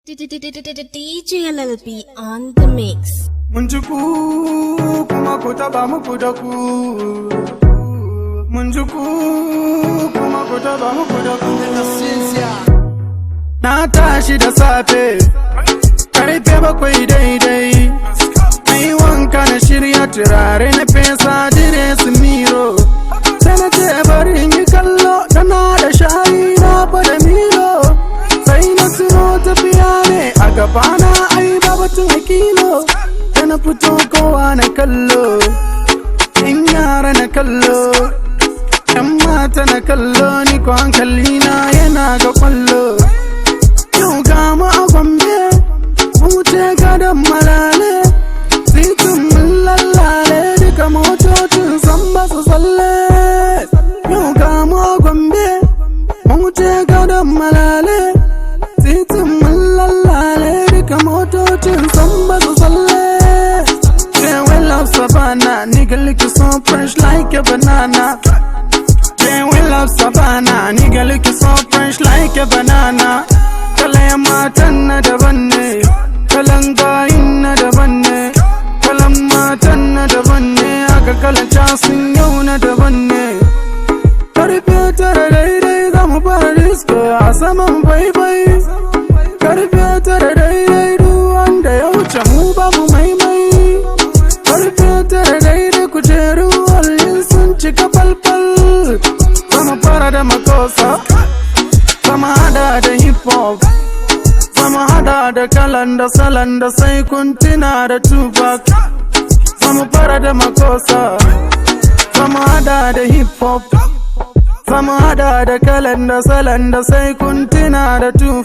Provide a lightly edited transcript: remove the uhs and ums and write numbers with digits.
DJ LLB on the mix. Munjuku kuma kutaba mukudaku. Munjuku kuma kutaba mukudaku. Na tashi da safe, karfe 7 daidai. Ai wanka na shirya turare na fesa dire su miro. Sai na ce bari in yi kallo, tana da shayi na fada milo. Sai na tuno tafiya ne a gabana, ai babatun hakilo. Da na fito kowa na kallo, in yara na kallo, yan mata na kallo, ni ko hankali na yana ga kwallo. Yau ga mu a Gombe, mu wuce gadon malale, titin mun lallale, duka motocin san ba su tsalle. Yau ga mu a Gombe, mu wuce gadon malale, titin mun lallale, duka motocin san ba su tsalle. Yeah, we love Savannah, nigga look you so fresh like a banana. Yeah, we love Savannah, nigga look you so fresh like a banana. Kalan matan na daban ne, kalan gayin na daban ne, kalan matan na daban ne, aka kalan casin yau na daban ne. Karfe 9 daidai za mu fara disco a saman baibai. Karfe 9 daidai duk wanda ya wuce mu babu maimai. Karfe 9 daidai kujeru wallin sun cika falfal. Za mu fara da makosa, za mu hada da hip hop, za mu hada da kalan da salon da sai kun tuna da Tupac. Za mu fara da makosa, za mu hada da hip hop, za mu hada da kalan da salon da sai kun tuna da Tupac.